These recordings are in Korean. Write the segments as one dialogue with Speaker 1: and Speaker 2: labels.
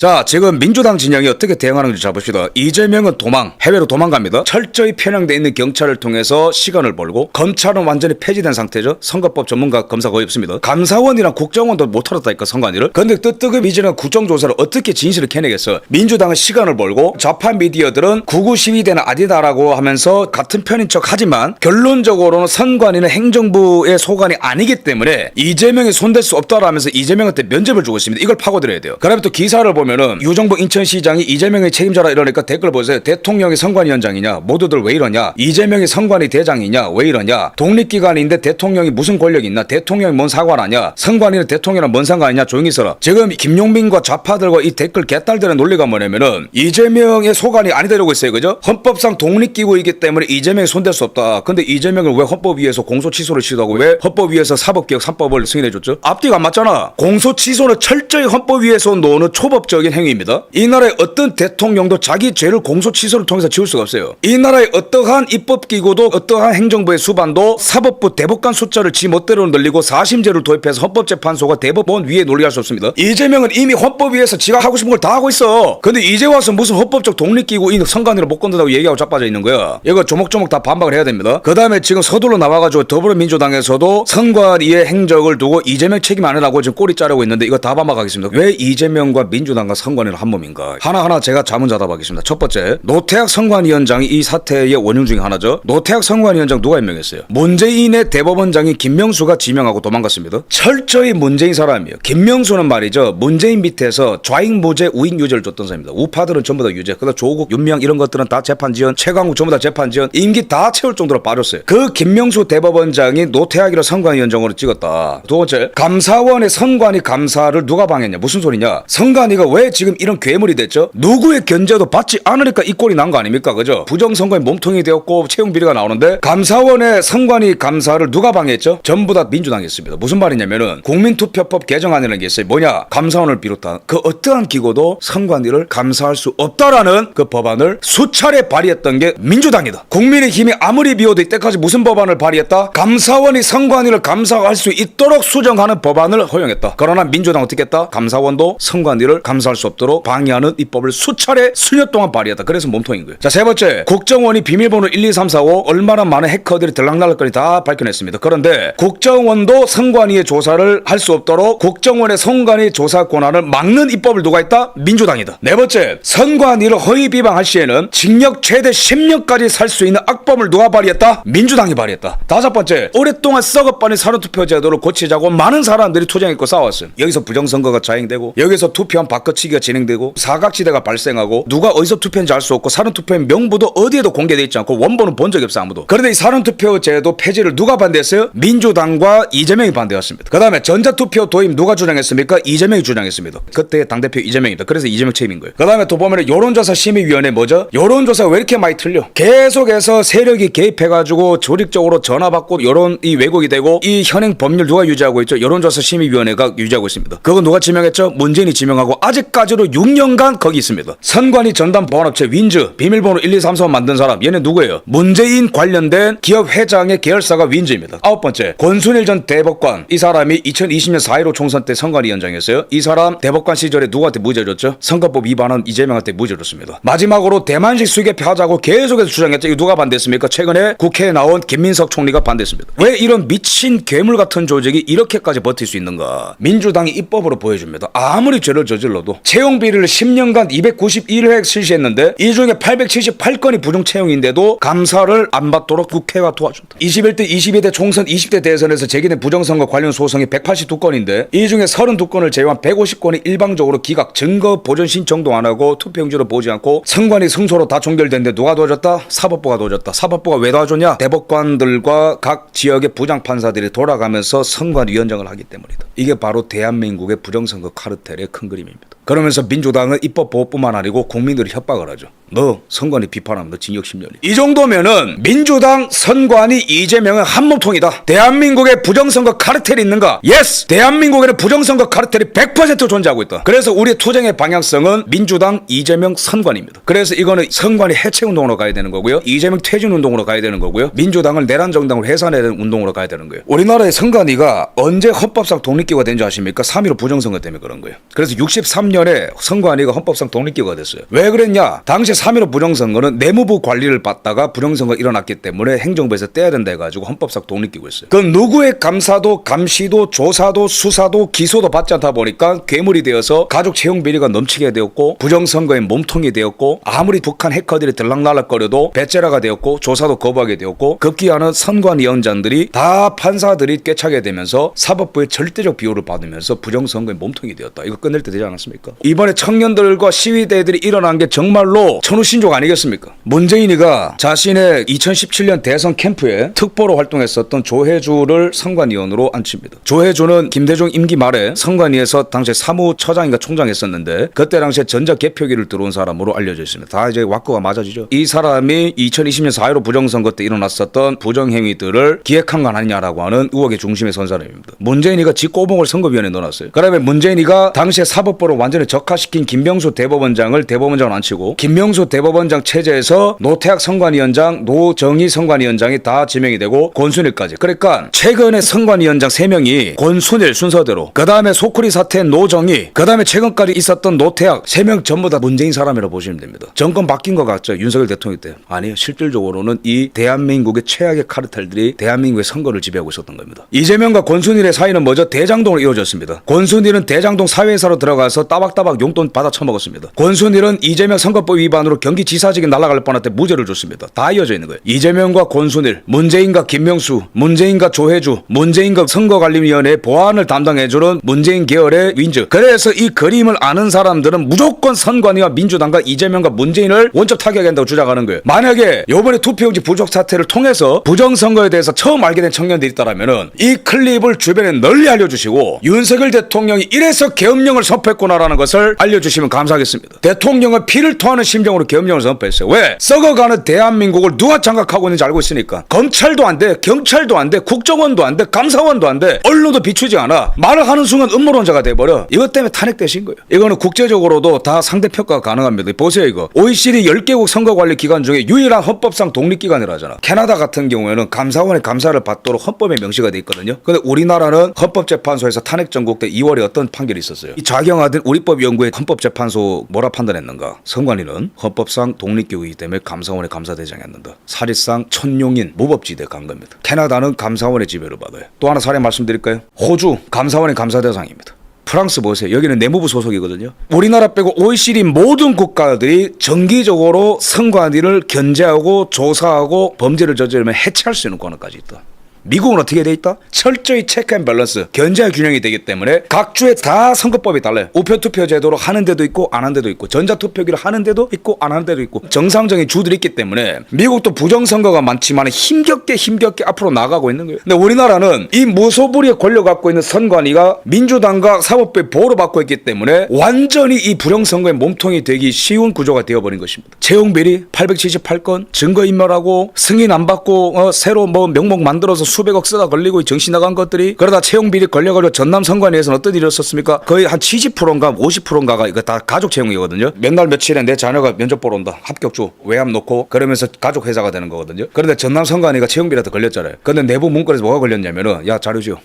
Speaker 1: 자, 지금 민주당 진영이 어떻게 대응하는지 잘 봅시다. 이재명은 해외로 도망갑니다. 철저히 편향돼 있는 경찰을 통해서 시간을 벌고, 검찰은 완전히 폐지된 상태죠. 선거법 전문가 검사 거의 없습니다. 감사원이랑 국정원도 못 털었다니까, 선관위를. 근데 뜨뜨금 이재명 국정조사를 어떻게 진실을 캐내겠어. 민주당은 시간을 벌고, 좌파 미디어들은 구구 시위대는 아니다라고 하면서 같은 편인 척 하지만, 결론적으로는 선관위는 행정부의 소관이 아니기 때문에 이재명이 손댈 수 없다라면서 이재명한테 면접을 주고 있습니다. 이걸 파고들어야 돼요. 그러면 또 기사를 보면 유정복 인천시장이 이재명의 책임자라 이러니까 댓글 보세요. 대통령이 선관위원장이냐, 모두들 왜 이러냐, 이재명이 선관위 대장이냐, 왜 이러냐, 독립기관인데 대통령이 무슨 권력이 있나, 대통령이 뭔 사과하냐, 선관위는 대통령이랑 뭔 상관이냐, 조용히 있어라. 지금 김용민과 좌파들과 이 댓글 개딸들의 논리가 뭐냐면은 이재명의 소관이 아니다 이러고 있어요. 그죠? 헌법상 독립기구이기 때문에 이재명이 손댈 수 없다. 근데 이재명을 왜 헌법위에서 공소 취소를 시도하고 왜 헌법위에서 사법개혁 3법을 승인해줬죠? 앞뒤가 안 맞잖아. 공소 취소는 철저히 헌법위에서 노는 초법적 행위입니다. 이 나라의 어떤 대통령도 자기 죄를 공소 취소를 통해서 지울 수가 없어요. 이 나라의 어떠한 입법기구도 어떠한 행정부의 수반도 사법부 대법관 숫자를 지 멋대로 늘리고 사심제를 도입해서 헌법재판소가 대법원 위에 논리할 수 없습니다. 이재명은 이미 헌법위에서 지가 하고 싶은 걸 다 하고 있어. 근데 이제 와서 무슨 헌법적 독립기구 이 선관위를 못 건든다고 얘기하고 자빠져 있는 거야. 이거 조목조목 다 반박을 해야 됩니다. 그 다음에 지금 서둘러 나와가지고 더불어민주당에서도 선관위의 행적을 두고 이재명 책임 아니라고 지금 꼬리 자르고 있는데 이거 다 반박하겠습니다. 왜 이재명과 민주당과 선관위를 한 몸인가? 하나하나 제가 자문자답하겠습니다. 첫 번째, 노태학 선관위원장이 이 사태의 원흉 중에 하나죠. 노태학 선관위원장 누가 임명했어요? 문재인의 대법원장인 김명수가 지명하고 도망갔습니다. 철저히 문재인 사람이에요. 김명수는 말이죠, 문재인 밑에서 좌익무죄 우익유죄를 줬던 사람입니다. 우파들은 전부 다 유죄, 그다음 조국, 윤명 이런 것들은 다 재판지연, 최강욱 전부 다 재판지연, 임기 다 채울 정도로 빠졌어요. 그 김명수 대법원장이 노태학이를 선관위원장으로 찍었다. 두 번째, 감사원의 선관위 감사를 누가 방해했냐? 무슨 소리냐? 선관위가 왜 지금 이런 괴물이 됐죠? 누구의 견제도 받지 않으니까 이 꼴이 난 거 아닙니까? 그죠? 부정선거의 몸통이 되었고 채용 비리가 나오는데, 감사원의 선관위 감사를 누가 방해했죠? 전부 다 민주당이 했습니다. 무슨 말이냐면은 국민투표법 개정안이라는 게 있어요. 뭐냐? 감사원을 비롯한 그 어떠한 기구도 선관위를 감사할 수 없다라는 그 법안을 수차례 발의했던 게 민주당이다. 국민의힘이 아무리 비워도 이때까지 무슨 법안을 발의했다? 감사원이 선관위를 감사할 수 있도록 수정하는 법안을 허용했다. 그러나 민주당 어떻게 했다? 감사원도 선관위를 감사할 수 없도록 방해하는 입법을 수차례 수년 동안 발의했다. 그래서 몸통인 거예요. 자, 세 번째, 국정원이 비밀번호 1, 2, 3, 4, 5 얼마나 많은 해커들이 들락날락거리 다 밝혀냈습니다. 그런데 국정원도 선관위의 조사를 할 수 없도록 국정원의 선관위 조사 권한을 막는 입법을 누가 했다? 민주당이다. 네 번째, 선관위를 허위 비방할 시에는 징역 최대 10년까지 살 수 있는 악법을 누가 발의했다? 민주당이 발의했다. 다섯 번째, 오랫동안 썩어빠진 사전투표 제도를 고치자고 많은 사람들이 투쟁했고 싸웠어요. 여기서 부정선거가 자행되고, 여기서 투표한 바꿔치기가 진행되고, 사각지대가 발생하고, 누가 어디서 투표했는지 알 수 없고, 사전투표의 명부도 어디에도 공개되어 있지 않고 원본은 본 적이 없어 아무도. 그런데 이 사전투표 제도 폐지를 누가 반대했어요? 민주당과 이재명이 반대했습니다. 그 다음에 전자투표 도입 누가 주장했습니까? 이재명이 주장했습니다. 그때 당대표 이재명입니다. 그래서 이재명 책임인 거예요. 그 다음에 또 보면 여론조사 심의위원회 뭐죠? 여론조사가 왜 이렇게 많이 틀려? 계속해서 세력이 개입해가지고 조직적으로 전화받고 여론이 왜곡이 되고, 이 현행 법률 누가 유지하고 있죠? 여론조사 심의위원회가 유지하고 있습니다. 그거 누가 지명했죠? 문재인이 지명하고 아직까지도 6년간 거기 있습니다. 선관위 전담 보안업체 윈즈 비밀번호 1, 2, 3, 4 만든 사람, 얘네 누구예요? 문재인 관련된 기업 회장의 계열사가 윈즈입니다. 아홉 번째, 권순일 전 대법관, 이 사람이 2020년 4.15 총선 때 선관위원장이었어요. 이 사람 대법관 시절에 누구한테 무죄 줬죠? 선거법 위반한 이재명한테 무죄 줬습니다. 마지막으로 대만식 수개표 하자고 계속해서 주장했죠. 이거 누가 반대했습니까? 최근에 국회에 나온 김민석 총리가 반대했습니다. 왜 이런 미친 괴물 같은 조직이 이렇게까지 버틸 수 있는가? 민주당이 입법으로 보여줍니다. 아무리 죄를 저질러도 채용 비리를 10년간 291회 실시했는데 이 중에 878건이 부정 채용인데도 감사를 안 받도록 국회가 도와준다. 21대 22대 총선 20대 대선에서 제기된 부정선거 관련 소송이 182건인데 이 중에 32건을 제외한 150건이 일방적으로 기각, 증거 보전 신청도 안 하고 투표용지로 보지 않고 선관위 승소로 다 종결됐는데 누가 도와줬다? 사법부가 도와줬다. 사법부가 왜 도와줬냐? 대법관들과 각 지역의 부장판사들이 돌아가면서 선관위원장을 하기 때문이다. 이게 바로 대한민국의 부정선거 카르텔의 큰 그림입니다. 그러면서 민주당은 입법 보호뿐만 아니고 국민들을 협박을 하죠. 너 선관위 비판하면 너 징역 10년이. 이 정도면은 민주당 선관위 이재명은 한몸통이다. 대한민국에 부정선거 카르텔이 있는가? 예스! 대한민국에는 부정선거 카르텔이 100% 존재하고 있다. 그래서 우리의 투쟁의 방향성은 민주당 이재명 선관위입니다. 그래서 이거는 선관위 해체운동으로 가야 되는 거고요. 이재명 퇴진운동으로 가야 되는 거고요. 민주당을 내란정당으로 해산해야 되는 운동으로 가야 되는 거예요. 우리나라의 선관위가 언제 헌법상 독립기구가 된 줄 아십니까? 3.15 부정선거 때문에 그런 거예요. 그래서 63년에 선관위가 헌법상 독립기구가 됐어요. 왜 그랬냐? 당시 3.15 부정선거는 내무부 관리를 받다가 부정선거가 일어났기 때문에 행정부에서 떼야 된다 해가지고 헌법상 독립기구였어요. 그 누구의 감사도 감시도 조사도 수사도 기소도 받지 않다 보니까 괴물이 되어서 가족 채용 비리가 넘치게 되었고 부정선거의 몸통이 되었고 아무리 북한 해커들이 들락날락거려도 배째라가 되었고 조사도 거부하게 되었고 급기야는 선관위원장들이 다 판사들이 꿰차게 되면서 사법부의 절대적 비호를 받으면서 부정선거의 몸통이 되었다. 이거 끝낼 때 되지 않았습니까? 이번에 청년들과 시위대들이 일어난 게 정말로 천우신족 아니겠습니까? 문재인이가 자신의 2017년 대선 캠프에 특보로 활동했었던 조혜주를 선관위원으로 앉힙니다. 조혜주는 김대중 임기 말에 선관위에서 당시 사무처장인가 총장 했었는데 그때 당시에 전자개표기를 들어온 사람으로 알려져 있습니다. 다 이제 왁구가 맞아지죠. 이 사람이 2020년 4.15 부정선거 때 일어났었던 부정행위들을 기획한 건 아니냐라고 하는 의혹의 중심에 선 사람입니다. 문재인이가 직고봉을 선거위원회에 넣어놨어요. 그다음에 문재인이가 당시에 사법부를 완전히 적화시킨 김병수 대법원장을 대법원장으로 앉히고 김명수 대법원장 체제에서 노태학 선관위원장, 노정희 선관위원장이 다 지명이 되고 권순일까지. 그러니까 최근에 선관위원장 3명이 권순일 순서대로, 그 다음에 소쿠리 사태 노정희, 그 다음에 최근까지 있었던 노태학 3명 전부 다 문재인 사람이라고 보시면 됩니다. 정권 바뀐 것 같죠? 윤석열 대통령 때. 아니요. 실질적으로는 이 대한민국의 최악의 카르텔들이 대한민국의 선거를 지배하고 있었던 겁니다. 이재명과 권순일의 사이는 뭐죠? 대장동으로 이루어졌습니다. 권순일은 대장동 사회사로 들어가서 따박따박 용돈 받아 처먹었습니다. 권순일은 이재명 선거법 위반으로 경기지사직에 날아갈 뻔한테 무죄를 줬습니다. 다 이어져 있는 거예요. 이재명과 권순일, 문재인과 김명수, 문재인과 조혜주, 문재인과 선거관리위원회 보안을 담당해주는 문재인 계열의 윈즈. 그래서 이 그림을 아는 사람들은 무조건 선관위와 민주당과 이재명과 문재인을 원점 타격한다고 주장하는 거예요. 만약에 이번에 투표용지 부족 사태를 통해서 부정선거에 대해서 처음 알게 된 청년들이 있다라면은 이 클립을 주변에 널리 알려주시고 윤석열 대통령이 이래서 계엄령을 선포했구나라는 것을 알려주시면 감사하겠습니다. 대통령은 피를 토하는 심정으로 계엄령을 선포했어요. 왜? 썩어가는 대한민국을 누가 장악하고 있는지 알고 있으니까. 검찰도 안 돼, 경찰도 안 돼, 국정원도 안 돼, 감사원도 안 돼, 언론도 비추지 않아. 말을 하는 순간 음모론자가 돼버려. 이것 때문에 탄핵되신 거예요. 이거는 국제적으로도 다 상대평가가 가능합니다. 보세요 이거. OECD 10개국 선거관리기관 중에 유일한 헌법상 독립기관이라잖아. 캐나다 같은 경우에는 감사원의 감사를 받도록 헌법에 명시가 돼 있거든요. 근데 우리나라는 헌법재판소에서 탄핵 전국 때 2월에 어떤 판결이 있었어요. 이 좌경하던 우리법연구회 헌법재판소 뭐라 판단했는가? 선관위는 헌법상 독립기구이기 때문에 감사원의 감사대장이 않는다. 사실상 천용인 무법지대에 간 겁니다. 캐나다는 감사원의 지배를 받아요. 또 하나 사례 말씀드릴까요? 호주 감사원의 감사대장입니다. 프랑스 보세요. 여기는 내무부 소속이거든요. 우리나라 빼고 OECD 모든 국가들이 정기적으로 선관위를 견제하고 조사하고 범죄를 저지르면 해체할 수 있는 권한까지 있다. 미국은 어떻게 돼 있다? 철저히 체크 앤 밸런스, 견제와 균형이 되기 때문에 각 주에 다 선거법이 달라요. 우표투표 제도로 하는 데도 있고 안 하는 데도 있고, 전자투표기를 하는 데도 있고 안 하는 데도 있고, 정상적인 주들이 있기 때문에 미국도 부정선거가 많지만 힘겹게 앞으로 나가고 있는 거예요. 근데 우리나라는 이 무소불위의 권력 갖고 있는 선관위가 민주당과 사법부의 보호를 받고 있기 때문에 완전히 이 부정선거의 몸통이 되기 쉬운 구조가 되어버린 것입니다. 채용비리 878건, 증거인멸하고 승인 안 받고 새로 뭐 명목 만들어서 수백억 쓰다 걸리고 정신 나간 것들이, 그러다 채용비리 걸려가지고 전남 선관위에서는 어떤 일이 있었습니까? 거의 한 70%인가 50%인가가 이거 다 가족 채용이거든요. 몇 날 며칠에 내 자녀가 면접 보러 온다. 합격주 외압 놓고 그러면서 가족 회사가 되는 거거든요. 그런데 전남 선관위가 채용비리한테 걸렸잖아요. 근데 내부 문건에서 뭐가 걸렸냐면은 야 자료지요.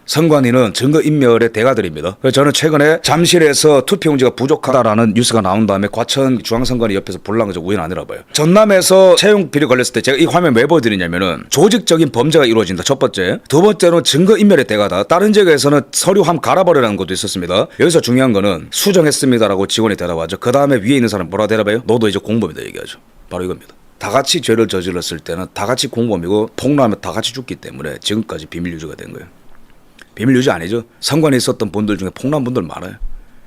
Speaker 1: 선관위는 증거인멸의 대가들입니다. 그래서 저는 최근에 잠실에서 투표용지가 부족하다라는 뉴스가 나온 다음에 과천 중앙선관위 옆에서 불난 거 우연 아니라 봐요. 전남에서 채용 비리 걸렸을 때 제가 이 화면 왜 보여드리냐면은 조직적인 범죄가 이루어진다. 첫 번째. 두 번째는 증거인멸의 대가다. 다른 지역에서는 서류 함 갈아버리라는 것도 있었습니다. 여기서 중요한 거는 수정했습니다라고 직원이 대답하죠. 그 다음에 위에 있는 사람 뭐라 대답해요? 너도 이제 공범이다 얘기하죠. 바로 이겁니다. 다 같이 죄를 저질렀을 때는 다 같이 공범이고 폭로하면 다 같이 죽기 때문에 지금까지 비밀 유지가 된 거예요. 비밀 유지 아니죠. 선관위에 있었던 분들 중에 폭로한 분들 많아요.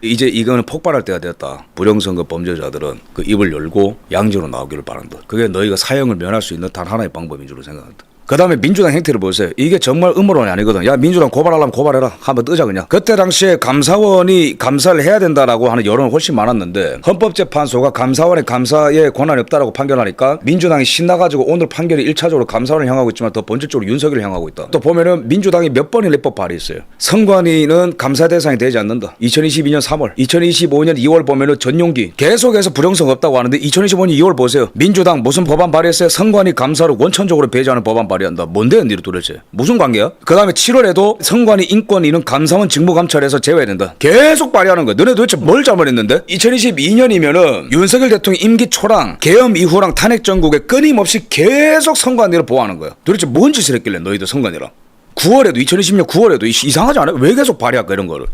Speaker 1: 이제 이거는 폭발할 때가 되었다. 부정선거 범죄자들은 그 입을 열고 양지로 나오기를 바란다. 그게 너희가 사형을 면할 수 있는 단 하나의 방법인 줄로 생각한다. 그 다음에 민주당 행태를 보세요. 이게 정말 음모론이 아니거든. 야, 민주당 고발하려면 고발해라. 한번 뜨자 그냥. 그때 당시에 감사원이 감사를 해야 된다라고 하는 여론은 훨씬 많았는데 헌법재판소가 감사원의 감사에 권한이 없다라고 판결하니까 민주당이 신나가지고 오늘 판결이 1차적으로 감사원을 향하고 있지만 더 본질적으로 윤석열을 향하고 있다. 또 보면은 민주당이 몇 번의 입법 발의했어요. 선관위는 감사 대상이 되지 않는다. 2022년 3월, 2025년 2월 보면은 전용기 계속해서 부정성 없다고 하는데 2025년 2월 보세요. 민주당 무슨 법안 발의했어요? 선관위 감사를 원천적으로 배제하는 법안 발의한다. 뭔데 니들 도대체? 무슨 관계야? 그 다음에 7월에도 선관위 인권위는 감사원 직무감찰에서 제외된다. 계속 발의하는 거야. 너네 도대체 뭘 잘못했는데? 2022년이면은 윤석열 대통령 임기 초랑 계엄 이후랑 탄핵 전국에 끊임없이 계속 선관위를 보호하는 거야. 도대체 뭔 짓을 했길래 너희들 선관위랑? 9월에도 2020년 9월에도 이상하지 않아요? 왜 계속 발의할까 이런 거를?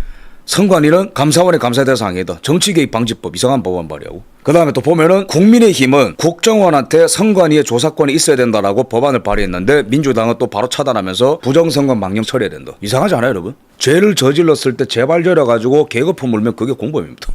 Speaker 1: 선관위는 감사원의 감사 대상이다. 정치개입 방지법 이상한 법안 발의하고. 그 다음에 또 보면은 국민의힘은 국정원한테 선관위의 조사권이 있어야 된다라고 법안을 발의했는데 민주당은 또 바로 차단하면서 부정선관 망령 처리해야 된다. 이상하지 않아요 여러분? 죄를 저질렀을 때 재발 저려가지고 계급품 물면 그게 공범입니다.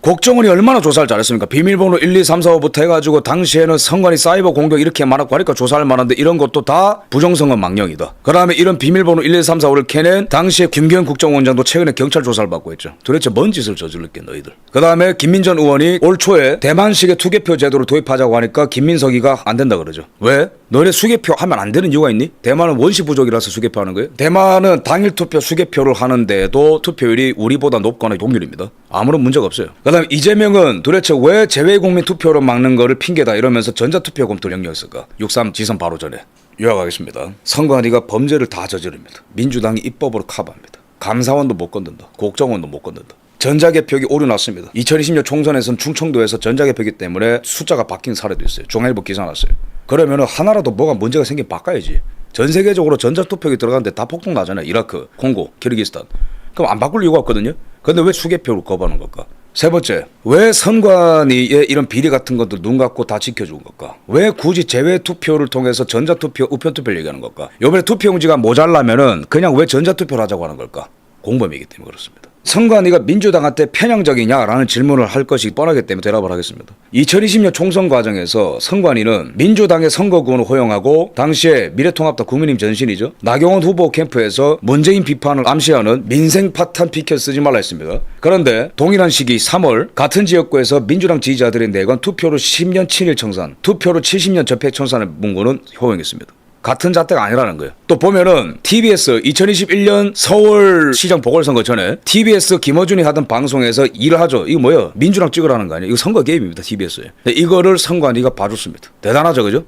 Speaker 1: 국정원이 얼마나 조사를 잘했습니까? 비밀번호 1, 2, 3, 4, 5부터 해가지고 당시에는 선관위 사이버 공격 이렇게 많았고 하니까 조사할 만한데 이런 것도 다 부정선관 망령이다. 그 다음에 이런 비밀번호 1, 2, 3, 4, 5를 캐낸 당시에 김기현 국정원장도 최근에 경찰 조사를 받고 있죠. 도대체 뭔 짓을 저질렀겠 너희들. 그 다음에 김민전 의원이 올 초에 대만식의 투개표 제도를 도입하자고 하니까 김민석이가 안 된다 그러죠. 왜? 너네 수개표 하면 안 되는 이유가 있니? 대만은 원시 부족이라서 수개표 하는 거예요? 대만은 당일 투표 수개표를 하는데도 투표율이 우리보다 높거나 동률입니다. 아무런 문제가 없어요. 그 다음에 이재명은 도대체 왜 재외국민 투표로 막는 거를 핑계다 이러면서 전자투표 검토를 영역했을까? 6.3 지선 바로 전에. 요약하겠습니다. 선관위가 범죄를 다 저지릅니다. 민주당이 입법으로 커버합니다. 감사원도 못 건든다. 국정원도 못 건든다. 전자개표기 오류 났습니다. 2020년 총선에서는 충청도에서 전자개표기 때문에 숫자가 바뀐 사례도 있어요. 중앙일보 기사 났어요. 그러면 하나라도 뭐가 문제가 생기면 바꿔야지. 전 세계적으로 전자투표기 들어가는데 다 폭동 나잖아요. 이라크, 콩고, 키르기스탄. 그럼 안 바꿀 이유가 없거든요. 근데 왜 수개표를 거부하는 걸까? 세 번째, 왜 선관위의 이런 비리 같은 것들 눈 감고 다 지켜준 걸까? 왜 굳이 재외투표를 통해서 전자투표, 우편투표를 얘기하는 걸까? 이번에 투표용지가 모자라면은 그냥 왜 전자투표를 하자고 하는 걸까? 공범이기 때문에 그렇습니다. 선관위가 민주당한테 편향적이냐라는 질문을 할 것이 뻔하기 때문에 대답을 하겠습니다. 2020년 총선 과정에서 선관위는 민주당의 선거구원을 허용하고 당시에 미래통합당 국민의힘 전신이죠. 나경원 후보 캠프에서 문재인 비판을 암시하는 민생 파탄 피켓 쓰지 말라 했습니다. 그런데 동일한 시기 3월 같은 지역구에서 민주당 지지자들이 내건 투표로 10년 친일 청산, 투표로 70년 적폐 청산의 문구는 허용했습니다. 같은 잣대가 아니라는 거예요. 또 보면은 TBS 2021년 서울시장 보궐선거 전에 TBS 김어준이 하던 방송에서 일을 하죠. 이거 뭐예요? 민주당 찍으라는 거 아니에요? 이거 선거 게임입니다. TBS에. 이거를 선관위가 봐줬습니다. 대단하죠, 그죠?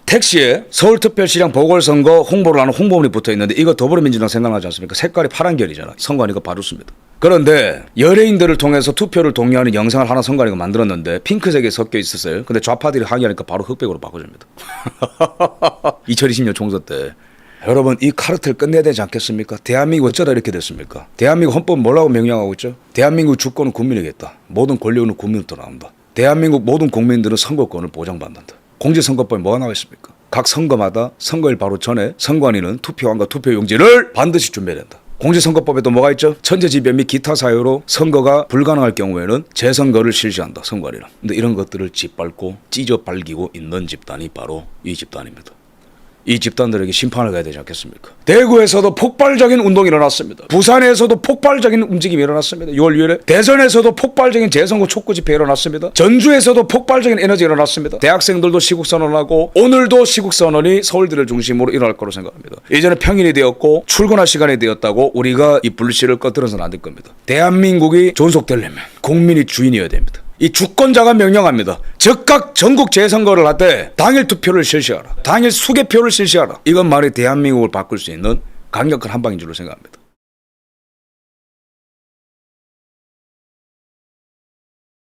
Speaker 1: 택시에 서울특별시장 보궐선거 홍보를 하는 홍보문이 붙어 있는데 이거 더불어민주당 생각나지 않습니까? 색깔이 파란 결이잖아. 선관위가 봐줬습니다. 그런데 연예인들을 통해서 투표를 독려하는 영상을 하나 선관위가 만들었는데 핑크색이 섞여 있었어요. 근데 좌파들이 항의하니까 바로 흑백으로 바꿔줍니다. 2020년 총선 때. 여러분 이 카르텔 끝내야 되지 않겠습니까? 대한민국 어쩌다 이렇게 됐습니까? 대한민국 헌법 뭐라고 명령하고 있죠? 대한민국 주권은 국민에게있다. 모든 권력은 국민으로부터 나온다. 대한민국 모든 국민들은 선거권을 보장받는다. 공직선거법에 뭐가 나와 있습니까? 각 선거마다 선거일 바로 전에 선관위는 투표함과 투표용지를 반드시 준비해야 된다. 공직선거법에도 뭐가 있죠? 천재지변 및 기타 사유로 선거가 불가능할 경우에는 재선거를 실시한다. 선관위는. 근데 이런 것들을 짓밟고 찢어 발기고 있는 집단이 바로 이 집단입니다. 이 집단들에게 심판을 가야 되지 않겠습니까? 대구에서도 폭발적인 운동이 일어났습니다. 부산에서도 폭발적인 움직임이 일어났습니다. 6월 6일에 대전에서도 폭발적인 재선거 촉구 집회 일어났습니다. 전주에서도 폭발적인 에너지 일어났습니다. 대학생들도 시국선언하고 오늘도 시국선언이 서울들을 중심으로 일어날 거로 생각합니다. 이제는 평일이 되었고 출근할 시간이 되었다고 우리가 이 불씨를 꺼뜨려서는 안 될 겁니다. 대한민국이 존속되려면 국민이 주인이어야 됩니다. 이 주권자가 명령합니다. 즉각 전국 재선거를 할 때 당일 투표를 실시하라. 당일 수개표를 실시하라. 이건 말이 대한민국을 바꿀 수 있는 강력한 한방인 줄로 생각합니다.